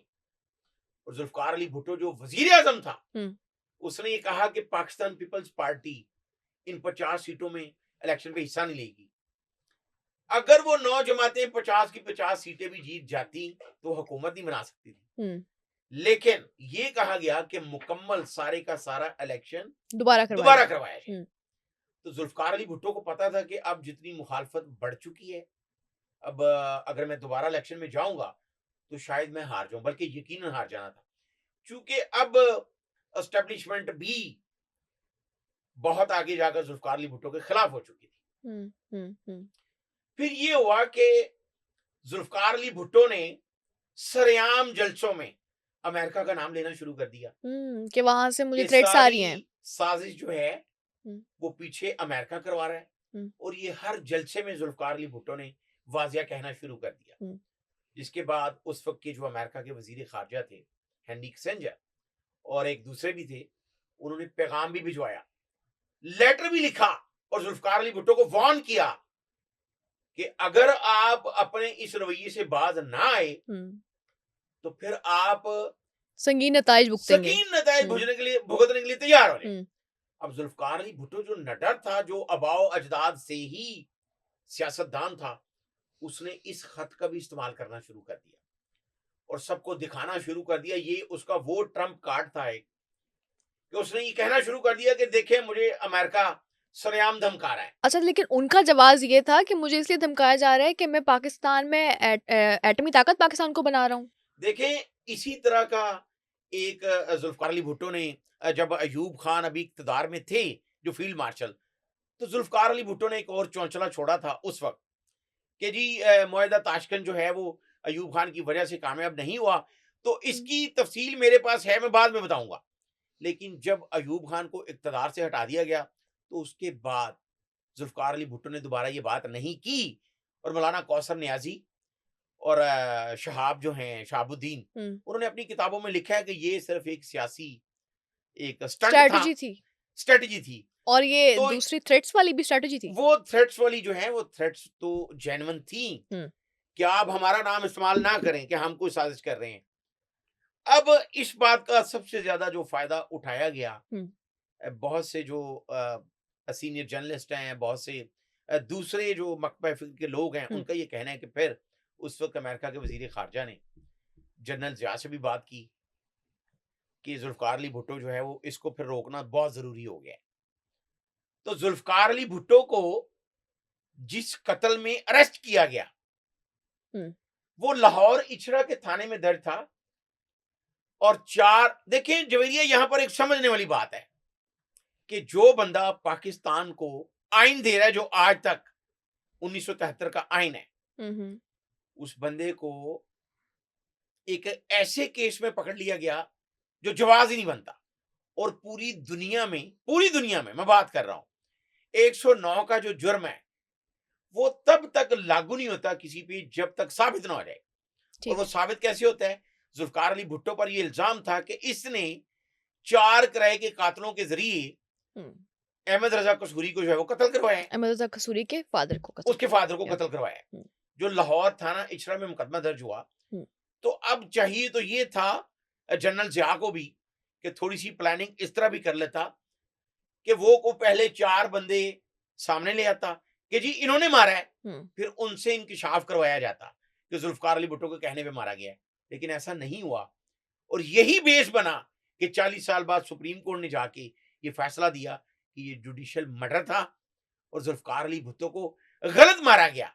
और जुल्फकार अली भुट्टो जो वजीर आजम था, हुँ, उसने ये कहा कि पाकिस्तान पीपल्स पार्टी इन 50 सीटों में इलेक्शन में हिस्सा नहीं लेगी। अगर वो 9 जमातें 50 की 50 सीटें भी जीत जाती तो हुकूमत नहीं बना सकती थी। हुँ, लेकिन ये कहा गया कि मुकम्मल सारे का सारा इलेक्शन दोबारा करवाया दोबारा जाए। करवाया जाए। हुँ, तो जुल्फकार अली भुट्टो को पता था कि अब जितनी मुखालफत बढ़ चुकी है, अब अगर मैं दोबारा इलेक्शन में जाऊंगा तो शायद मैं हार जाऊं, बल्कि यकीनन हार जाना था, क्योंकि अब एस्टेब्लिशमेंट भी बहुत आगे जाकर जुल्फकार अली भुट्टो के खिलाफ हो चुकी थी। हुँ, हुँ, हुँ, फिर ये हुआ कि जुल्फकार अली भुट्टो ने सरेआम जलसों में अमेरिका का नाम लेना शुरू कर दिया कि वहाँ से मुझे कि थ्रेट्स आ रही हैं। सारी साजिश जो है हुँ, वो पीछे अमेरिका करवा रहा है। हुँ, और ये हर जलसे में जुल्फकार अली भुट्टो ने वाजिया कहना शुरू कर दिया, हुँ, जिसके बाद उस वक्त के जो अमेरिका के वजीर खारजा थे, हेनरी किसिंजर, और एक दूसरे भी थे, उन्होंने पैगाम भी भिजवाया, लेटर भी लिखा और जुल्फकार अली भुट्टो को वार्न किया कि अगर आप अपने इस रवैये से बाज ना आए हुँ, तो फिर आप संगीन नताइज भुगतेंगे। सकीन नतायज हम्म। भुगतने के लिए तैयार हो रहे हैं। हम्म। अब जुल्फकार अली भुट्टो जो निडर था, जो आबाओ अजदाद से ही सियासतदान था, उसने इस खत का भी इस्तेमाल करना शुरू कर दिया और सबको दिखाना शुरू कर दिया। ये उसका वो ट्रम्प कार्ड था एक, कि उसने ये कहना शुरू कर दिया कि देखें मुझे अमेरिका सरेआम धमका रहा है। अच्छा, लेकिन उनका जवाब ये था कि मुझे इसलिए धमकाया जा रहा है कि मैं पाकिस्तान में एटमी ताकत पाकिस्तान को बना रहा हूँ। देखें इसी तरह का एक जुल्फकार अली भुट्टो ने जब अयूब खान अभी इक्तदार में थे जो फील्ड मार्शल, तो जुल्फकार अली भुट्टो ने एक और चौंचला छोड़ा था उस वक्त कि जी मुआहिदा ताशकंद जो है वो अयूब खान की वजह से कामयाब नहीं हुआ। तो इसकी तफसील मेरे पास है, मैं बाद में बताऊंगा। लेकिन जब अयूब खान को इक्तदार से हटा दिया गया तो उसके बाद जुल्फकार अली भुट्टो ने दोबारा ये बात नहीं की और मौलाना कौसर नियाजी और शहाब जो हैं शहाबुद्दीन, हम्म। उन्होंने अपनी किताबों में लिखा है कि ये सिर्फ एक सियासी एक स्टंट था, स्ट्रैटेजी थी। स्ट्रेटजी थी। और ये तो दूसरी थ्रेट्स वाली भी स्ट्रैटेजी थी। वो थ्रेट्स वाली जो है वो थ्रेट्स तो जेन्युइन थी हम्म। कि आप हमारा नाम इस्तेमाल ना करें कि हम कोई साजिश कर रहे हैं। अब इस बात का सबसे ज्यादा जो फायदा उठाया गया, हम्म। बहुत से जो सीनियर जर्नलिस्ट हैं, बहुत से दूसरे जो मकबा फिक्र के लोग हैं, हम्म। उनका ये कहना है कि फिर उस वक्त अमेरिका के वजीर खारजा ने जनरल ज़िया से भी बात की कि जुल्फकार अली भुट्टो जो है वो इसको फिर रोकना बहुत जरूरी हो गया है। तो जुल्फकार अली भुट्टो को जिस कत्ल में अरेस्ट किया गया हम्म। वो लाहौर इचरा के थाने में दर्ज था। और चार, देखें जवेरिया, यहां पर एक समझने वाली बात है कि जो बंदा पाकिस्तान को आइन दे रहा है, जो आज तक 1973 का आइन है, हम्म। उस बंदे को एक ऐसे केस में पकड़ लिया गया जो जवाज ही नहीं बनता। और पूरी दुनिया में मैं बात कर रहा हूं, 109 का जो जुर्म है वो तब तक लागू नहीं होता किसी पे जब तक साबित ना हो जाए। और ठीक वो है। साबित कैसे होता है? जुल्फकार अली भुट्टो पर यह इल्जाम था कि इसने 4 किराए के कातलों के जरिए हम्म। अहमद रजा कसूरी को जो है वो कत्ल करवाया है, अहमद रजा कसूरी के फादर को कत्ल उसके किया। फादर को या। कत्ल करवाया है, हम्म। जो लाहौर थाना इचरा में मुकदमा दर्ज हुआ। हम्म। तो अब चाहिए तो ये था जनरल जिया को भी कि थोड़ी सी प्लानिंग इस तरह भी कर लेता कि वो को पहले 4 बंदे सामने ले आता कि जी इन्होंने मारा है, हम्म। फिर उनसे इंकिशाफ करवाया जाता कि जुल्फकार अली भुट्टो के कहने पे मारा गया है। लेकिन ऐसा नहीं हुआ और यही बेस बना कि 40 साल बाद सुप्रीम कोर्ट ने जाके ये फैसला दिया कि ये जुडिशियल मर्डर था और जुल्फकार अली भुट्टो को गलत मारा गया।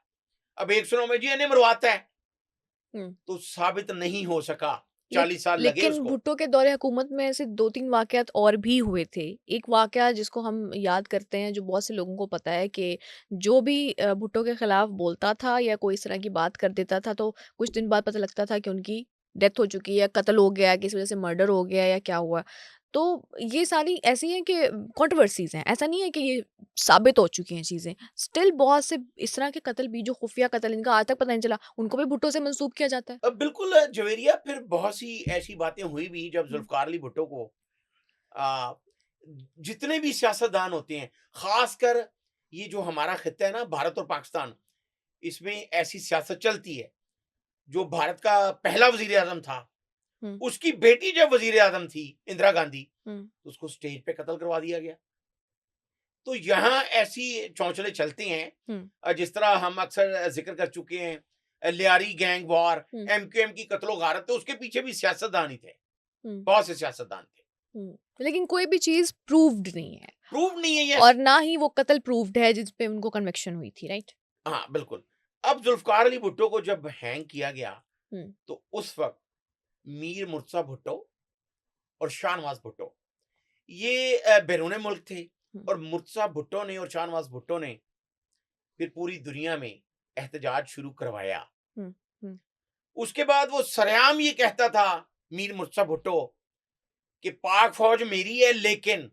अब 109 में जी इन्हें मरवाता है हम्म। तो साबित नहीं हो सका, ले, 40 साल लगे लेकिन उसको। भुट्टो के दौरे हुकूमत में ऐसे 2-3 वाकयात और भी हुए थे। एक वाकया जिसको हम याद करते हैं, जो बहुत से लोगों को पता है कि जो भी भुट्टो के खिलाफ बोलता था या कोई इस तरह की बात कर देता था, तो कुछ दिन बाद पता लगता था कि उनकी डेथ हो चुकी है, कत्ल हो गया, किसी वजह से मर्डर हो गया या क्या हुआ। तो ये सारी ऐसी हैं कि कंट्रोवर्सीज़ हैं। ऐसा नहीं है कि ये साबित हो चुकी हैं चीज़ें। स्टिल बहुत से इस तरह के कत्ल भी, जो खुफिया कत्ल, इनका आज तक पता नहीं चला, उनको भी भुट्टो से मंसूब किया जाता है। अब बिल्कुल जवेरिया, फिर बहुत सी ऐसी बातें हुई भी जब हुँ। जुल्फकार अली भुट्टो को आ, जितने भी सियासतदान होते हैं, खासकर ये जो हमारा खित्ता है ना भारत और पाकिस्तान, इसमें ऐसी सियासत चलती है। जो भारत का पहला वजीर आजम था, हुँ। उसकी बेटी जब वजीर आजम थी इंदिरा गांधी, हुँ। तो उसको स्टेज पे कत्ल करवा दिया गया। तो यहाँ ऐसी चौंचले चलते हैं हुँ। जिस तरह हम अक्सर जिक्र कर चुके हैं, लियारी गैंग वॉर, हुँ। एमक्यूएम की कत्लो गारत, तो उसके पीछे भी सियासतदान ही थे, हुँ। बहुत से सियासतदान थे। लेकिन कोई भी चीज़ प्रूव्ड नहीं है प्रूव नहीं है ये। और ना ही वो कत्ल प्रूव्ड है जिस पे उनको कन्विक्शन हुई थी, राइट? हाँ बिल्कुल। अब जुल्फकार अली भुट्टो को जब हैंग किया गया हुँ। तो उस वक्त मीर मुर्तजा भुट्टो और शाहनवाज भुट्टो ये बैरून मुल्क थे। हुँ। और मुर्तजा भुट्टो ने और शाहनवाज भुट्टो ने फिर पूरी दुनिया में एहतजाज शुरू करवाया। हुँ। हुँ। उसके बाद वो सरेआम ये कहता था मीर मुर्तजा भुट्टो कि पाक फौज मेरी है, लेकिन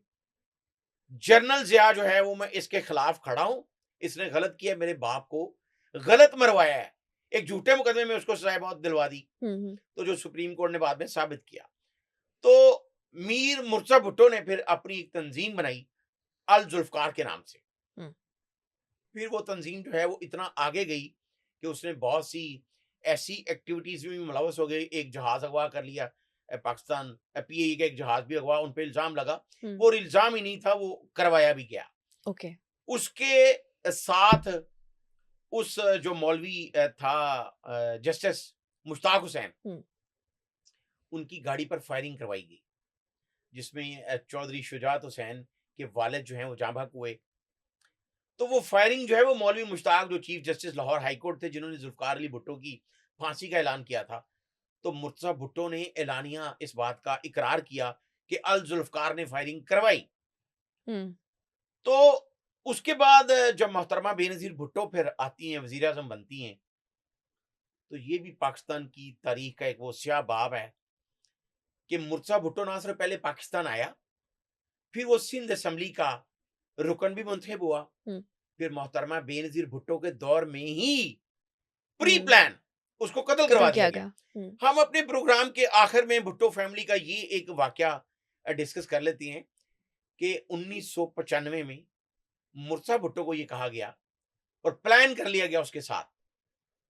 जनरल जिया जो है वो मैं इसके खिलाफ खड़ा हूं, इसने गलत किया, मेरे बाप को गलत मरवाया है। एक झूठे मुकदमे में उसको सजा मौत दिलवा दी, हुँ। हुँ। तो जो सुप्रीम कोर्ट ने बाद में साबित किया। तो मीर मुर्तजा भुट्टो ने फिर अपनी एक तंजीम बनाई अल जुल्फकार के नाम से। हुँ। फिर वो तंजीम जो है वो इतना आगे गई कि उसने बहुत सी ऐसी एक्टिविटीज में भी मुलवस हो गई। एक जहाज अगवा कर लिया पाकिस्तान पीएई का एक जहाज भी अगवा, उन पे इल्जाम लगा। हम्म, वो इल्जाम ही नहीं था, वो करवाया भी गया। ओके। उसके साथ उस जो मौलवी था जस्टिस मुश्ताक हुसैन, हम्म, उनकी गाड़ी पर फायरिंग करवाई गई, जिसमें चौधरी शुजात हुसैन के वालिद जो हैं वो जाँ बहक हुए। तो वो फायरिंग जो है वो मौलवी मुश्ताक, जो chief justice Lahore high court थे, जिन्होंने जुल्फकार अली भुट्टो की फांसी का ऐलान किया था, तो मुर्तज़ा भुट्टो ने एलानिया इस बात का इकरार किया कि अल जुल्फकार ने फायरिंग करवाई। हम्म, तो उसके बाद जब मोहतरमा बेनज़ीर भुट्टो फिर आती हैं, वज़ीर आज़म बनती हैं, तो ये भी पाकिस्तान की तारीख का एक वो स्याह बाब है कि मुर्तज़ा भुट्टो ना सिर्फ पहले पाकिस्तान आया, फिर वो सिंध असेंबली का रुकन भी मुंतखब हुआ। हम्म, फिर मोहतरमा बेनज़ीर भुट्टो के दौर में ही प्री हम्म, प्लान उसको कत्ल कत्ल करवा दिया किया गया। गया। हम अपने प्रोग्राम के आखिर में भुट्टो फैमिली का ये एक वाकया डिस्कस कर लेते हैं कि 1995 में मुर्तज़ा भुट्टो को ये कहा गया और प्लान कर लिया गया उसके साथ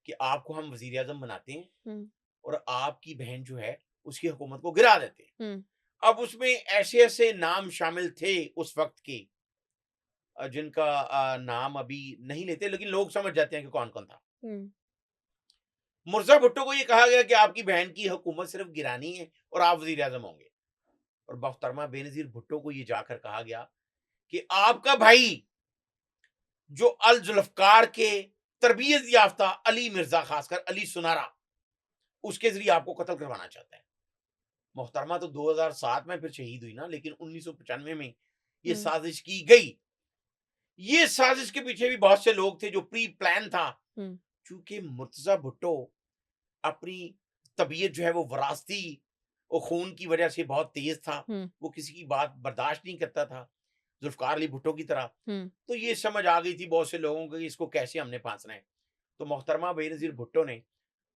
कि आपको हम वजीर आजम बनाते हैं हम्म, और आपकी बहन जो है उसकी हुकूमत को गिरा देते हैं। हम्म, अब उसमें ऐसे ऐसे नाम शामिल थे उस वक्त के, जिनका नाम अभी नहीं लेते, लेकिन लोग समझ जाते हैं कि कौन कौन था। हम्म, मुर्तज़ा भुट्टो को ये कहा गया कि आपकी बहन की हुकूमत सिर्फ गिरानी है और आप वजीर आजम होंगे। और मोहतरमा बेनज़ीर भुट्टो को ये जाकर कहा गया कि आपका भाई जो अल जुल्फकार के तरबियत याफ्ता अली मिर्जा, खासकर अली सुनारा, उसके जरिए आपको कत्ल करवाना चाहता है। मोहतरमा तो 2007 में फिर शहीद हुई ना, लेकिन 1995 में ये हम्म, साजिश की गई। ये साजिश के पीछे भी बहुत से लोग थे, जो प्री प्लान था। हम्म, चूंकि मुर्तज़ा भुट्टो अपनी तबीयत जो है वो वरासती और खून की वजह से बहुत तेज था, हम्म, वो किसी की बात बर्दाश्त नहीं करता था, जुल्फकार अली भुट्टो की तरह। हम्म, तो ये समझ आ गई थी बहुत से लोगों को कि इसको कैसे हमने फांसना है। तो मोहतरमा बेनज़ीर भुट्टो ने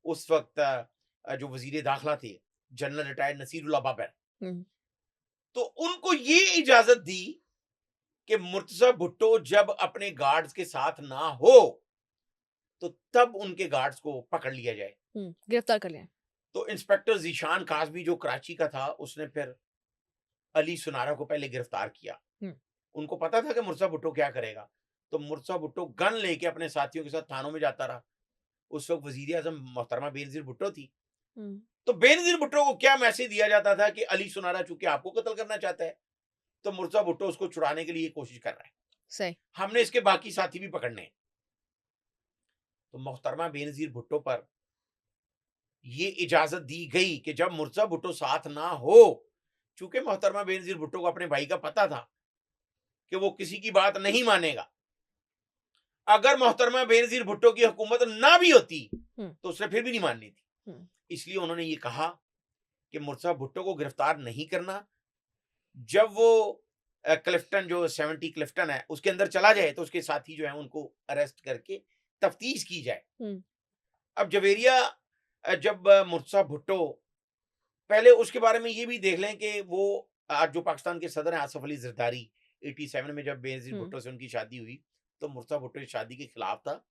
उस वक्त जो वजीर दाखिला थे, जनरल रिटायर्ड नसीरुल्लाह बाबर, हम्म, तो उनको ये इजाजत दी कि मुर्तज़ा भुट्टो जब अपने गार्ड्स के साथ ना हो तो तब उनके गार्ड्स को पकड़ लिया जाए। गिरफ्तार कर लिया। तो इंस्पेक्टर जीशान काज़मी जो कराची का था, उसने फिर अली सुनारा को पहले गिरफ्तार किया। हम्म, उनको पता था कि मुर्तज़ा भुट्टो क्या करेगा। तो मुर्तज़ा भुट्टो गन लेके अपने साथियों के साथ थानों में जाता रहा। उस वक्त वजीर आजम मोहतरमा बेनज़ीर भुट्टो थी। हम्म, तो बेनज़ीर भुट्टो को क्या मैसेज दिया जाता था कि अली सुनारा चूंकि आपको कत्ल करना चाहता है, तो मुर्तज़ा भुट्टो उसको छुड़ाने के लिए कोशिश कर रहा है, सही। हमने इसके बाकी साथी भी पकड़ने हैं। तो मोहतरमा बेनज़ीर भुट्टो पर ये इजाजत दी गई कि जब मुर्तज़ा भुट्टो साथ ना हो, चूंकि मोहतरमा बेनज़ीर भुट्टो को अपने भाई का पता था कि वो किसी की बात नहीं मानेगा, अगर मोहतरमा बेनज़ीर भुट्टो की हुकूमत ना भी होती हम्म, तो उसने फिर भी नहीं माननी थी। हम्म, इसलिए उन्होंने ये कहा कि मुर्तज़ा भुट्टो को गिरफ्तार नहीं करना। जब वो क्लिफ्टन, जो 70 क्लिफ्टन है, उसके अंदर चला जाए तो उसके साथी जो है उनको अरेस्ट करके तफ्तीश की जाए। हम्म, अब जवेरिया जब मुर्तज़ा भुट्टो, पहले उसके बारे में ये भी देख लें कि वो आज जो पाकिस्तान के सदर हैं आसिफ अली जरदारी, 87 में जब बेनज़ीर हम्म, भुट्टो से उनकी शादी हुई, तो मुर्तज़ा भुट्टो इस शादी के खिलाफ था।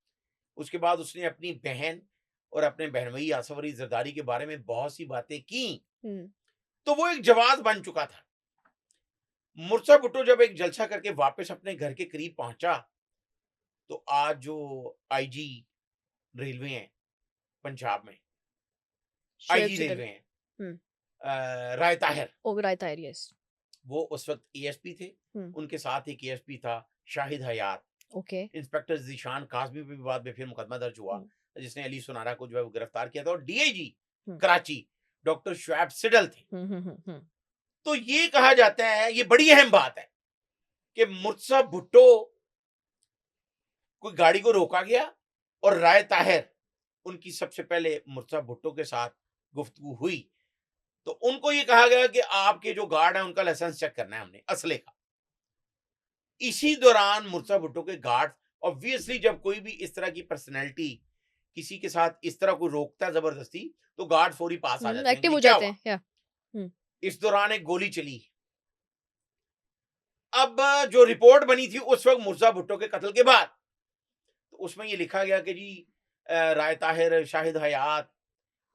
उसके बाद उसने अपनी बहन और अपने बहन भाई आसिफ अली जरदारी के बारे में बहुत सी बातें की। हम्म, तो वो एक जवाब बन चुका था। मुर्तज़ा भुट्टो जब एक जलसा करके वापस अपने घर के करीब पहुंचा, तो आज जो आईजी रेलवे हैं पंजाब में, शेब आईजी चिटल। रेलवे हैं हम्म, राय ताहिर, ओगराय तायरियस। वो उस वक्त एएसपी थे। हम्म, उनके साथ एक एएसपी था शाहिद हयात। ओके। इंस्पेक्टर जीशान काज़मी पे भी बाद में फिर मुकदमा दर्ज हुआ, हम्म, जिसने अली सुनारा को जो है वो गिरफ्तार किया था। और डीआईजी हम्म, कराची डॉक्टर शुएब सिडल थे। हम्म, तो ये कहा जाता है, ये बड़ी अहम बात है कि मुर्तज़ा भुट्टो कोई गाड़ी को रोका गया और राय ताहिर, उनकी सबसे पहले मुर्तज़ा भुट्टो के साथ गुफ्तगू हुई। तो उनको ये कहा गया कि आपके जो गार्ड हैं उनका लाइसेंस चेक करना है हमने, असले का। इसी दौरान मुर्तज़ा भुट्टो के गार्ड, ऑब्वियसली जब कोई भी इस तरह की पर्सनैलिटी किसी के साथ इस तरह कोई रोकता है जबरदस्ती, तो गार्ड फौरी पास आ जाते हैं एक्टिव कि हो क्या जाते हुआ। हैं या। हम्म, इस दौरान एक गोली चली। अब जो रिपोर्ट बनी थी उस वक्त मुर्तज़ा भुट्टो के कत्ल के बाद, तो उसमें ये लिखा गया कि जी राय ताहिर, शाहिद हयात,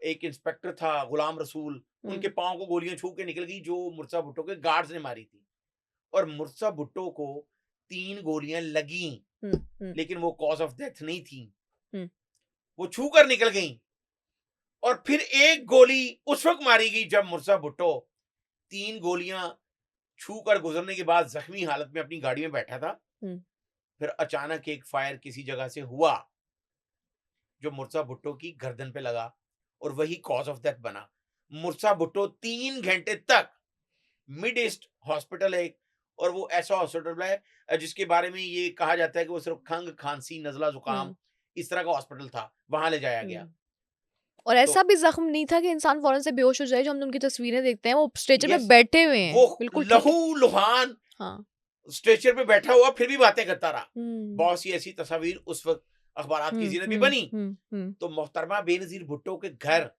एक इंस्पेक्टर था गुलाम रसूल, उनके हम्म पाँव को गोलियां छू के निकल गई जो मुर्तजा भुट्टो के गार्ड्स ने मारी थी। और मुर्तजा भुट्टो को 3 गोलियां लगी, हम्म लेकिन वो कॉज ऑफ डेथ नहीं थी, हम्म वो छू कर निकल गई। और फिर एक गोली उस वक्त मारी गई जब मुर्तजा भुट्टो 3 गोलियां छू कर गुजरने के बाद जख्मी हालत में अपनी गाड़ी में बैठा था। हम्म फिर अचानक एक फायर किसी जगह से हुआ जो मुर्तजा भुट्टो की गर्दन पे लगा और वही कॉज ऑफ डेथ बना। मुर्तजा भुट्टो 3 घंटे तक मिड ईस्ट हॉस्पिटल है, और वो ऐसा हॉस्पिटल है जिसके बारे में ये कहा जाता है कि वो सिर्फ खंग, खांसी, नजला, जुकाम हम्म इस तरह का हॉस्पिटल था, वहां ले जाया गया। हम्म और तो ऐसा भी जख्म नहीं था कि इंसान फौरन से बेहोश हो जाए। जो हम उनकी तस्वीरें देखते हैं वो स्ट्रेचर पे यस, बैठे हुए हैं, वो बिल्कुल ठीक है। लहू लुहान हाँ। स्ट्रेचर पे बैठा हुआ फिर भी बातें करता रहा। हम्म बहुत सी ऐसी तस्वीर उस वक्त अखबारात की जीनत भी बनी। हम्म तो मोहतरमा बेनजीर भुट्टो के घर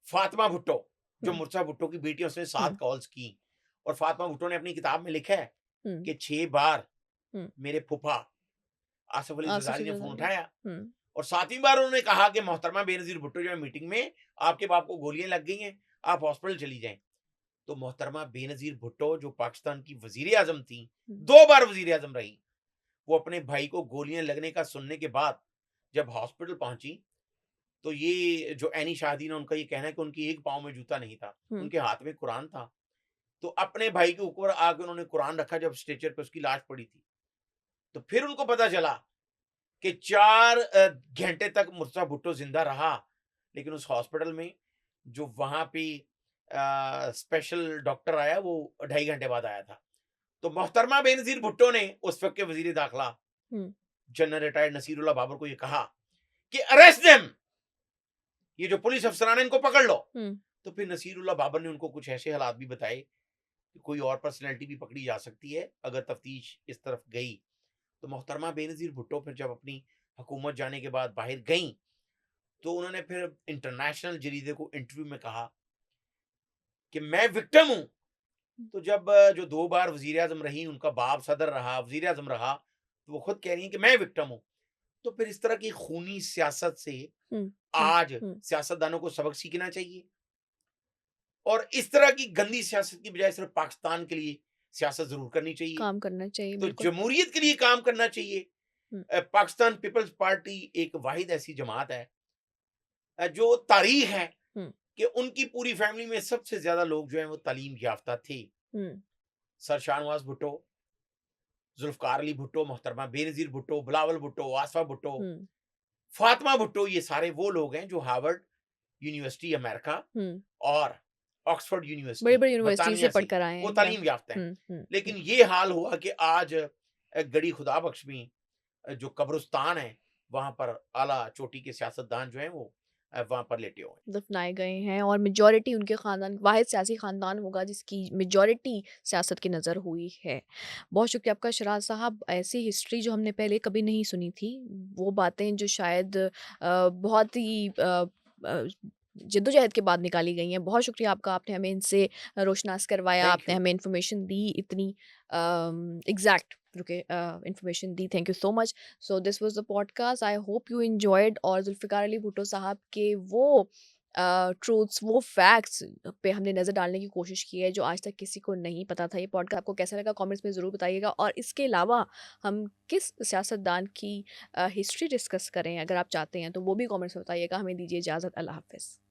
फातिमा भुट्टो, जो हम्म मुर्तजा भुट्टो की बेटी है, उसने 7 हम्म कॉल्स की। और फातिमा भुट्टो ने अपनी किताब में लिखा है हम्म कि 6 बार हम्म मेरे फूफा आसिफ अली आसिफ जरदारी ने फोन जरदारी। उठाया, हम्म और 7वीं बार उन्होंने कहा कि मोहतरमा बेनजीर भुट्टो जो है मीटिंग में, आपके बाप को गोलियां लग गई हैं, आप हॉस्पिटल चली जाएं। तो मोहतरमा बेनजीर भुट्टो जो पाकिस्तान की वजीर आजम थी, हम्म 2 बार वजीर आजम रही, वो अपने भाई को गोलियां लगने का सुनने के बाद जब हॉस्पिटल पहुंची, तो ये जो एनी शाहदीन है उनका ये कहना है कि उनकी एक पाँव में जूता नहीं था, हम्म उनके हाथ में कुरान था। तो अपने भाई के ऊपर आके उन्होंने कुरान रखा जब स्ट्रेचर पे उसकी लाश पड़ी थी। तो फिर उनको पता चला कि 4 घंटे तक मुर्तजा भुट्टो जिंदा रहा, लेकिन उस हॉस्पिटल में जो वहां पे स्पेशल डॉक्टर आया वो 2.5 घंटे बाद आया था। तो मोहतरमा बेनजीर भुट्टो ने उस वक्त के वजीर दाखिला हम्म जनरल रिटायर्ड नसीरुल्लाह बाबर को ये कहा कि अरेस्ट देम, ये जो पुलिस अफसरान है इनको पकड़ लो। हम्म तो फिर नसीरुल्लाह बाबर ने उनको कुछ ऐसे हालात भी बताए कि कोई और पर्सनैलिटी भी पकड़ी जा सकती है अगर तफ्तीश इस तरफ गई। तो मोहतरमा बेनजीर भुट्टो फिर जब अपनी हुकूमत जाने के बाद बाहर गई, तो उन्होंने फिर इंटरनेशनल जरीदे को इंटरव्यू में कहा कि मैं विक्टिम हूं। तो जब जो 2 बार वजीर आजम रही, उनका बाप सदर रहा, वजीर आजम रहा, तो वो खुद कह रही हैं कि मैं विक्टिम हूं। तो फिर इस तरह की खूनी सियासत से हम्म आज हम्म सियासतदानों को सबक सीखना चाहिए, और इस तरह की गंदी सियासत की बजाय सिर्फ पाकिस्तान के लिए सियासत जरूर करनी चाहिए। काम करना चाहिए, तो बिल्कुल। जमहूरियत के लिए काम करना चाहिए। हम्म पाकिस्तान पीपल्स पार्टी एक वाहिद ऐसी जमात है जो तारीख है हम्म कि उनकी पूरी फैमिली में सबसे ज्यादा लोग जो हैं वो तालीम याफ्ता थे। हम्म सर शाहनवाज भुट्टो, जुल्फकार अली भुट्टो, मोहतरमा बेनजीर भुट्टो, बिलावल भुट्टो, आसफा भुट्टो, हम्म फातिमा भुट्टो, ये सारे वो लोग हैं जो हार्वर्ड यूनिवर्सिटी अमेरिका हम्म और ऑक्सफोर्ड बड़ी यूनिवर्सिटी बड़ी यूनिवर्सिटी से बरतानिया से पढ़कर आए हैं वो एकदम। तालीम याफ्ता हैं। हम्म लेकिन ये हाल हुआ कि आज गड़ी खुदा बख्श में जो कब्रिस्तान है, वहां पर आला चोटी के सियासतदान जो हैं वो वहां पर लेटे हुए हैं। दफनाए गए हैं और मेजॉरिटी उनके ख़ानदान, वाहिद सियासी ख़ानदान होगा जिसकी मेजॉरिटी सियासत की नज़र हुई है। बहुत शुक्रिया आपका शराज साहब। ऐसी हिस्ट्री जो हमने पहले कभी नहीं सुनी थी, वो बातें जो शायद बहुत ही जद्दोजहद के बाद निकाली गई हैं। बहुत शुक्रिया आपका, आपने हमें इनसे रोशनास करवाया, थैंक आपने यू। हमें इन्फॉर्मेशन दी, इतनी exact information the. Thank you so much. So this was the podcast, I hope you enjoyed. और जुल्फ़िकार अली भुट्टो साहब के वो ट्रूथ्स, वो फैक्ट्स पे हमने नज़र डालने की कोशिश की है जो आज तक किसी को नहीं पता था। ये पॉडकास्ट आपको कैसा लगा कमेंट्स में ज़रूर बताइएगा। और इसके अलावा हम किस सियासतदान की हिस्ट्री डिस्कस करें अगर आप चाहते हैं तो वो भी कमेंट्स में बताइएगा। हमें दीजिए इजाज़त। अल्लाह हाफ़िज़।